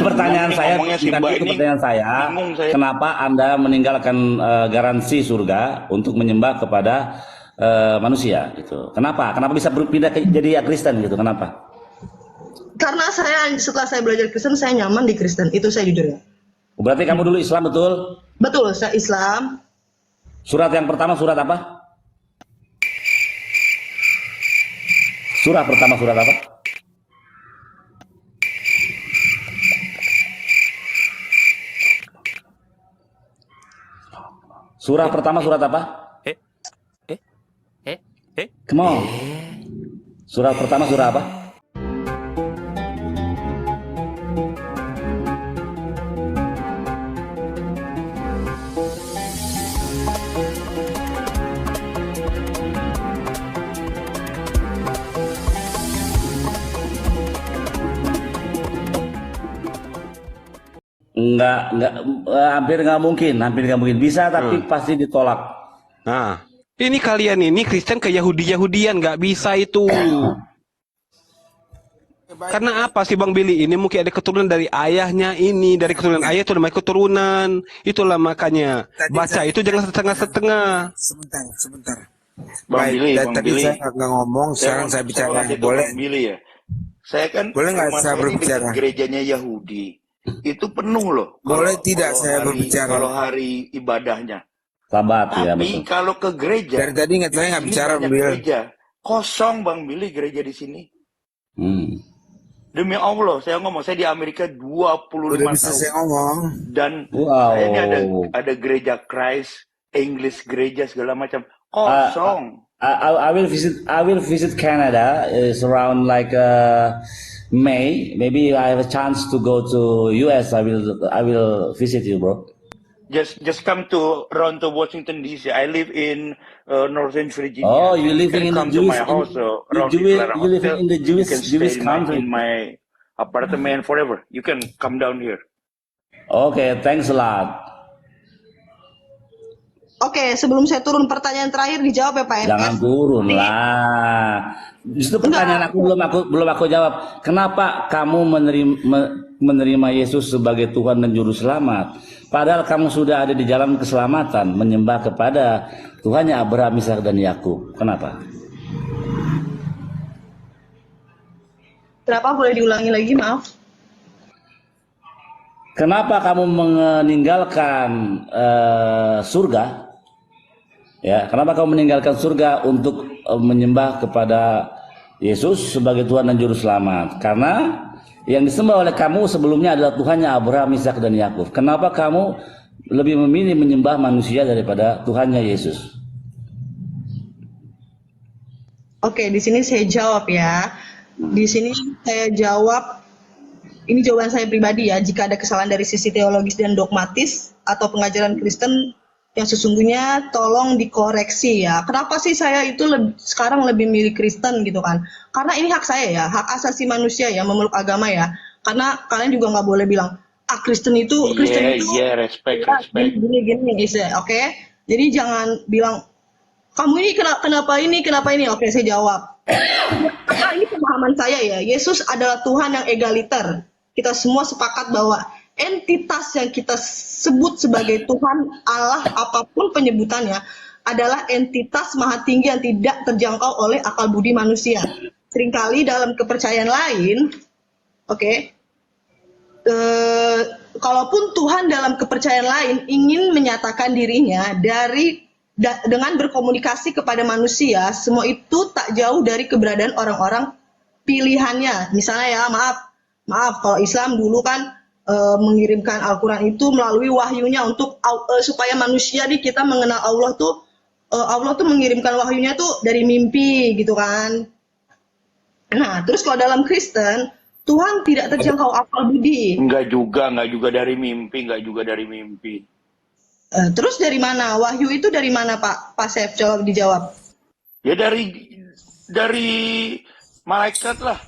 Pertanyaan saya, ngomongnya bukan Simba itu ini pertanyaan saya. bingung saya. Kenapa Anda meninggalkan garansi surga untuk menyembah kepada manusia? Gitu. Kenapa? Kenapa bisa berpindah jadi Kristen gitu? Kenapa? Karena setelah saya belajar Kristen, saya nyaman di Kristen. Itu saya jujur ya. Berarti kamu dulu Islam, betul? Betul, saya Islam. Surat yang pertama surat apa? Surah pertama surat apa? Surah pertama surat apa? Come on. Surah pertama surah apa? Enggak, hampir nggak mungkin. Bisa tapi pasti ditolak. Nah, ini kalian ini Kristen ke Yahudi-Yahudian, nggak bisa itu. Karena apa sih Bang Billy? Ini mungkin ada keturunan dari ayahnya ini, dari keturunan ayah itu namanya keturunan. Itulah makanya baca itu jangan setengah-setengah. Sebentar. Bang Billy, Tadi saya nggak ngomong, sekarang saya bicara. Boleh? Bang Billy ya. Saya kan Boleh nggak rumah saya ini berbicara? dekat gerejanya Yahudi. Itu penuh loh. Boleh tidak saya berbicara? Kalau hari ibadahnya. Sabat ya, Tapi betul. kalau ke gereja, Dari tadi ingat saya nggak ini bicara, banyak Bil. gereja. Kosong Bang Billy gereja di sini. Demi Allah, saya ngomong, saya di Amerika 25 Udah bisa tahun. saya ngomong. Dan Wow. saya ini ada gereja Christ, English gereja segala macam. Kosong. I will visit Canada. It's around like May. Maybe I have a chance to go to US. I will visit you, bro. Just come to Toronto, Washington D.C. I live in Northern Virginia. Oh, you can living in the come to Jewish my house, around you Clara living Hotel. in the You can Jewish stay country. in my apartment forever. You can come down here. Okay, thanks a lot. Oke, sebelum saya turun, pertanyaan terakhir dijawab ya Pak MS. Jangan turun lah. Justru pertanyaan belum aku jawab. Kenapa kamu menerima Yesus sebagai Tuhan dan Juru Selamat? Padahal kamu sudah ada di jalan keselamatan, menyembah kepada Tuhannya Abraham, Ishak dan Yakub. Kenapa? Kenapa, boleh diulangi lagi, maaf? Kenapa kamu meninggalkan surga? Ya, kenapa kamu meninggalkan surga untuk menyembah kepada Yesus sebagai Tuhan dan Juru Selamat? Karena yang disembah oleh kamu sebelumnya adalah Tuhannya Abraham, Ishak dan Yakub. Kenapa kamu lebih memilih menyembah manusia daripada Tuhannya Yesus? Oke, di sini saya jawab ya. Di sini saya jawab, ini jawaban saya pribadi ya. Jika ada kesalahan dari sisi teologis dan dogmatis atau pengajaran Kristen yang sesungguhnya, tolong dikoreksi ya. Kenapa sih saya itu sekarang lebih milih Kristen gitu kan? Karena ini hak saya ya, hak asasi manusia ya, memeluk agama ya. Karena kalian juga nggak boleh bilang, Kristen itu Respect. gini, oke? Jadi jangan bilang, kamu ini kenapa ini? Oke, saya jawab. Karena ini pemahaman saya ya, Yesus adalah Tuhan yang egaliter. Kita semua sepakat bahwa entitas yang kita sebut sebagai Tuhan, Allah, apapun penyebutannya, adalah entitas maha tinggi yang tidak terjangkau oleh akal budi manusia. Seringkali dalam kepercayaan lain, kalaupun Tuhan dalam kepercayaan lain ingin menyatakan dirinya dengan berkomunikasi kepada manusia, semua itu tak jauh dari keberadaan orang-orang pilihannya. Misalnya ya, maaf kalau Islam dulu kan mengirimkan Al-Quran itu melalui wahyunya untuk supaya manusia kita mengenal Allah tuh mengirimkan wahyunya tuh dari mimpi gitu kan. Nah, terus kalau dalam Kristen, Tuhan tidak terjangkau akal budi. Enggak juga dari mimpi. Terus dari mana? Wahyu itu dari mana, Pak Sef? Coba dijawab. Ya dari malaikat lah,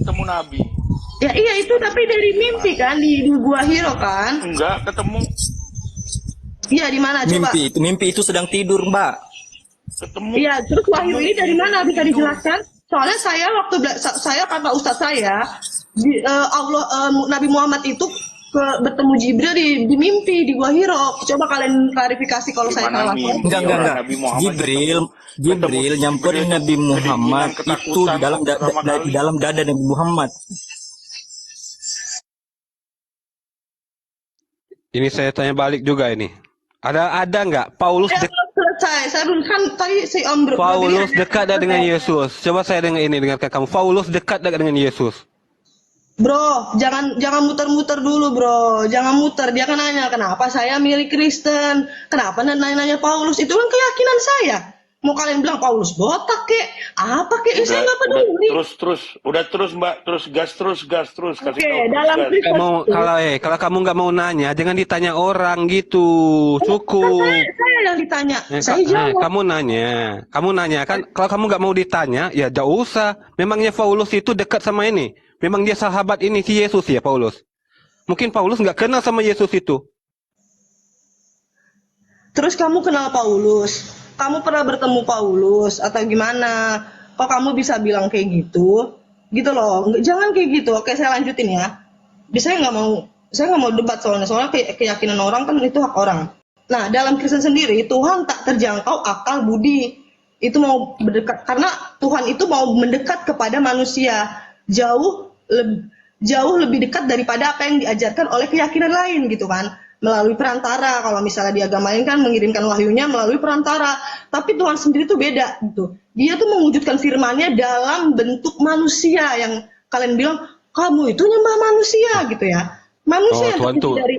ketemu nabi. Ya iya itu, tapi dari mimpi kan, di Gua Hiro kan? Enggak ketemu. Iya, di mana coba? Mimpi itu sedang tidur, Mbak. Ketemu. Iya, terus wahyu ini dari mana, bisa dijelaskan? Soalnya saya kata ustadz saya, Nabi Muhammad itu bertemu Jibril di mimpi di Gua Hiro. Coba kalian klarifikasi kalau saya Gimana salah. mimpi Enggak, orang enggak. Nabi Muhammad Jibril, Jibril ketemu nyamperin Jibril Nabi itu Muhammad kedinginan, itu di ketakutan dalam pertama di kali. dalam dada Nabi Muhammad. Ini saya tanya balik juga ini. Ada nggak Paulus Belum selesai. Saya belum kan tadi si Om Bro. Paulus dekat dah dengan Yesus? Coba saya dengar ini dengarkan kamu. Paulus dekat dah dengan Yesus. Bro, jangan muter-muter dulu, bro. Jangan muter. Dia kan nanya, kenapa saya milih Kristen? Kenapa nanya-nanya Paulus? Itu kan keyakinan saya. Mau kalian bilang Paulus botak kek, apa kek? Saya nggak peduli. Terus Mbak, terus gas terus kasih Oke, tahu terus dalam gas. Kristen itu, Kalau kamu nggak mau nanya, jangan ditanya orang gitu. kan Cukup. saya yang ditanya. Saya jawab. Kamu nanya kan. Kalau kamu nggak mau ditanya, ya jauh usah. Memangnya Paulus itu dekat sama ini. Memang dia sahabat ini si Yesus ya Paulus. Mungkin Paulus nggak kenal sama Yesus itu. Terus kamu kenal Paulus? Kamu pernah bertemu Paulus atau gimana? Kok kamu bisa bilang kayak gitu? Gitu loh. Jangan kayak gitu. Oke, saya lanjutin ya. Saya nggak mau debat soalnya keyakinan orang kan itu hak orang. Nah, dalam Kristen sendiri Tuhan tak terjangkau akal budi. Itu mau mendekat karena Tuhan itu mau mendekat kepada manusia jauh lebih dekat daripada apa yang diajarkan oleh keyakinan lain gitu kan. Melalui perantara, kalau misalnya di agama lain kan mengirimkan wahyunya melalui perantara, tapi Tuhan sendiri tuh beda gitu. Dia tuh mewujudkan firman-Nya dalam bentuk manusia yang kalian bilang kamu itu nyembah manusia gitu ya. Manusia yang Tuhan terdiri tuh dari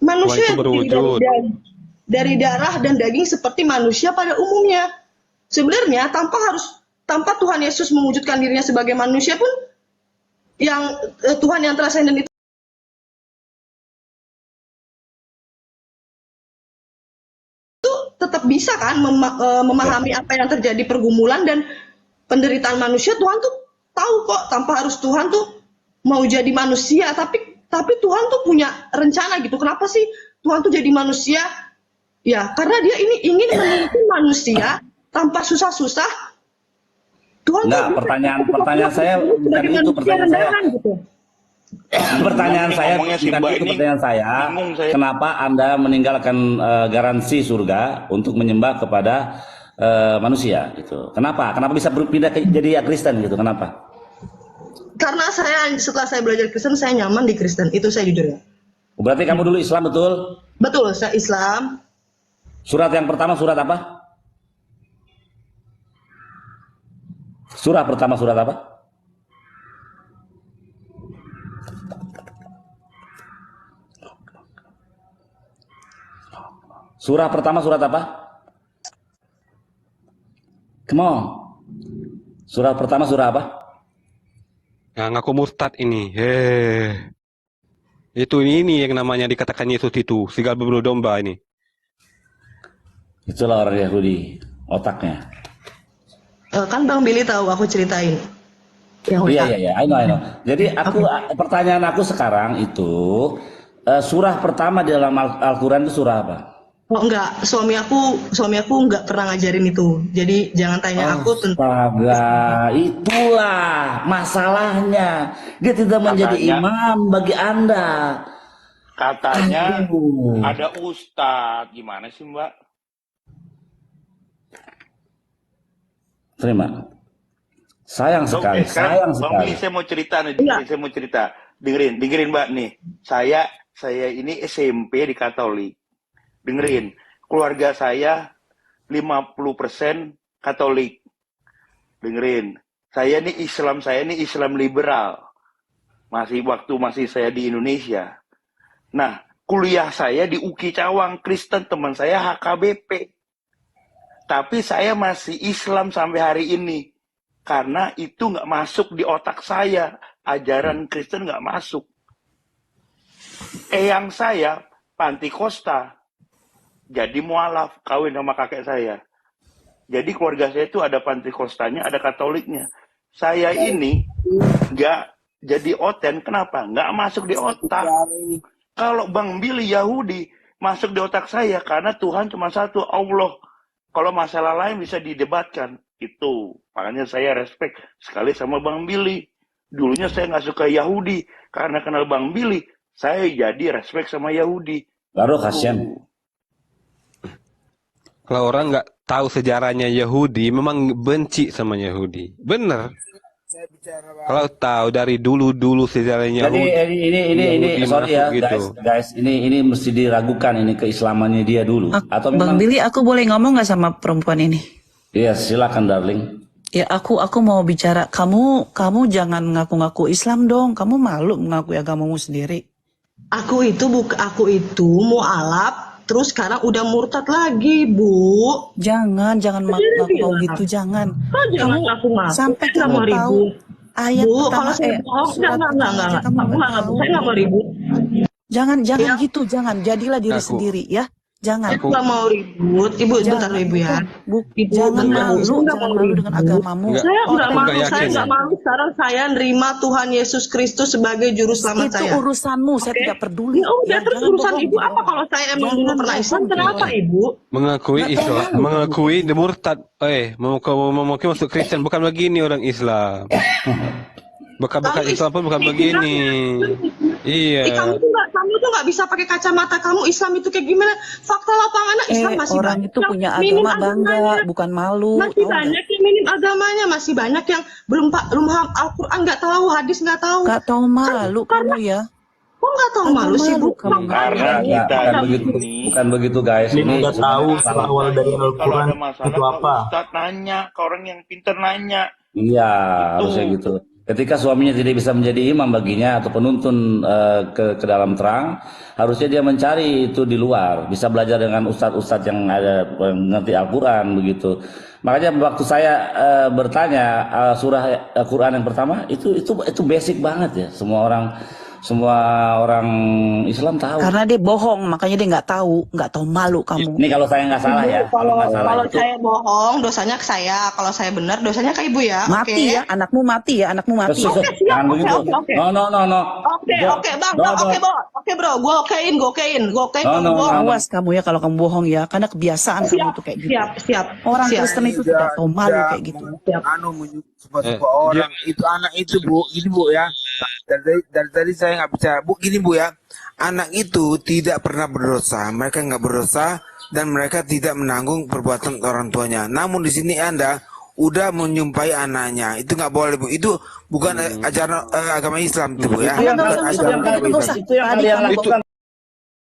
manusia Tuhan itu yang terdiri berwujud. dari darah dan daging seperti manusia pada umumnya. Sebenarnya tanpa Tuhan Yesus mewujudkan dirinya sebagai manusia pun yang Tuhan yang transenden itu tetap bisa kan memahami apa yang terjadi pergumulan dan penderitaan manusia. Tuhan tuh tahu kok tanpa harus Tuhan tuh mau jadi manusia, tapi Tuhan tuh punya rencana gitu. Kenapa sih Tuhan tuh jadi manusia? Ya karena dia ini ingin memimpin manusia tanpa susah-susah. Tuhan Enggak, tuh pertanyaan saya bukan sebagai itu, manusia pertanyaan saya. rendahan gitu. Pertanyaan Ngomongnya- saya ngomongnya si bukan Mbak itu ini pertanyaan saya. bingung saya. Kenapa Anda meninggalkan garansi surga untuk menyembah kepada manusia gitu? Kenapa? Kenapa bisa berpindah jadi Kristen gitu? Kenapa? Karena setelah saya belajar Kristen, saya nyaman di Kristen. Itu saya jujur ya. Berarti kamu dulu Islam betul? Betul, saya Islam. Surat yang pertama surat apa? Surah pertama surat apa? Surah pertama surat apa? Come on. Surah pertama surah apa? Yang ngaku murtad ini. Itu ini yang namanya dikatakan Yesus itu. Serigala berbulu domba ini. Itulah orang Yahudi otaknya. Kan Bang Billy tahu aku ceritain. Yang Iya otak. iya iya, I know. Jadi pertanyaan aku sekarang itu surah pertama di dalam Al-Qur'an itu surah apa? Oh enggak, suami aku enggak pernah ngajarin itu. Jadi jangan tanya aku tentang Astaga, itulah masalahnya. Dia tidak menjadi Katanya- imam bagi Anda. Katanya Aduh. ada ustadz. Gimana sih Mbak? Terima. Sayang sekali, Oke, sekarang sayang Bang sekali. Billy, saya mau cerita nih. Iya. Saya mau cerita. Dengerin Mbak nih. Saya ini SMP di Katolik. Dengerin. Keluarga saya 50% Katolik. Dengerin. Saya nih Islam liberal. Masih saya di Indonesia. Nah, kuliah saya di UKI Cawang, Kristen, teman saya HKBP. Tapi saya masih Islam sampai hari ini. Karena itu nggak masuk di otak saya. Ajaran Kristen nggak masuk. Eyang saya, Pantikosta. Jadi mualaf, kawin sama kakek saya. Jadi keluarga saya itu ada Pantikostanya, ada Katoliknya. Saya ini nggak jadi oten, kenapa? Nggak masuk di otak. Kalau Bang Billy Yahudi, masuk di otak saya, karena Tuhan cuma satu, Allah. Kalau masalah lain bisa didebatkan. Itu. Makanya saya respect sekali sama Bang Billy. Dulunya saya nggak suka Yahudi, karena kenal Bang Billy, saya jadi respect sama Yahudi. Baru kasihan. Kalau orang nggak tahu sejarahnya Yahudi, memang benci sama Yahudi. Bener. Saya bicara Kalau tahu dari dulu sejarahnya Jadi Yahudi. ini Yahudi sorry ya masuk gitu. guys, ini mesti diragukan ini keislamannya dia dulu. Atau Bang memang Billy, aku boleh ngomong nggak sama perempuan ini? iya silakan darling. Ya aku mau bicara. Kamu jangan ngaku-ngaku Islam dong. Kamu malu mengakui agamamu sendiri. Aku itu mualaf, terus sekarang udah murtad lagi, Bu. Jangan ngaku gitu, jangan. Kok jangan ngaku-ngaku? Sampai Saya nggak mau kamu tahu ribut. ayat Bu, pertama kalau saya bohong, surat enggak. pertama aja kamu nggak tahu. Saya nggak mau ribut. Jangan Ya. gitu, jangan. Jadilah diri Aku- sendiri ya. Jangan. Aku nggak mau ribut. Ibu, bentar Ibu ya. Ibu, Jangan bentar, malu, Bu. Saya nggak jangan mau malu ribut. dengan agamamu. Enggak. Saya nggak Aku malu, nggak saya yakin nggak ya. malu. Sekarang saya nerima Tuhan Yesus Kristus sebagai juru selamat Itu saya. urusanmu, saya Oke. tidak peduli. Ya udah, terus jangan urusan bohong, Ibu jangan apa kalau saya emang dulu Jangan pernah Islam? bohong, Kenapa jangan. Ibu? Mengakui Nggak Islam, tahu. mengakui dia murtad. Mengakui masuk Kristen bukan begini orang Islam. Bekas-bekas Lalu Islam pun bukan Islam- begini. Iya. Kamu tuh nggak bisa pakai kacamata kamu Islam itu kayak gimana? Fakta lapangannya Islam masih Orang banyak itu yang punya minim agama bangga, agamanya. bukan malu. Masih tahu nggak? banyak yang minim agamanya, masih banyak yang belum paham Al-Quran nggak tahu, hadis nggak tahu. Nggak tahu malu kamu ya. Kok nggak tahu Nggak malu tahu sih Bu? malu kamu. Karena Enggak, kita bukan di begitu, sini, bukan begitu guys. Dia Ini udah tahu sebenarnya salah. awal dari kalau Al-Quran ada masalah itu ke apa. Ustadz nanya, ke orang yang pinter nanya. Iya, Itu. harusnya gitu. Ketika suaminya tidak bisa menjadi imam baginya atau penuntun ke dalam terang, harusnya dia mencari itu di luar, bisa belajar dengan ustadz-ustadz yang ada yang ngerti Al-Quran begitu. Makanya waktu saya bertanya surah Al-Quran yang pertama itu basic banget ya, semua orang Islam tahu. Karena dia bohong, makanya dia nggak tahu malu kamu. Ini kalau saya nggak salah ya, kalau nggak salah Kalau itu. saya bohong, dosanya ke saya. Kalau saya benar, dosanya ke Ibu ya. Mati Oke. ya, anakmu mati ya, anakmu mati. Terus, Oke, siap. jangan Oke, begitu. oke. No. Oke, Bang. Oke, Bro. Gue okein. No, Kamu no, bohong. no. Awas kamu ya kalau kamu bohong ya, karena kebiasaan kamu tuh kayak gitu. Siap. Orang Siap. Kristen itu tidak tahu malu kayak gitu. Suka-suka orang itu anak itu Bu, gini Bu ya. Dari tadi saya nggak bicara Bu, gini Bu ya. Anak itu tidak pernah berdosa, mereka nggak berdosa dan mereka tidak menanggung perbuatan orang tuanya. Namun di sini Anda udah menyumpai anaknya, itu nggak boleh Bu. Itu bukan ajaran agama Islam itu Bu ya. Itu yang Nggak itu usah, yang nggak usah. itu yang Tadi kalian kamu lakukan.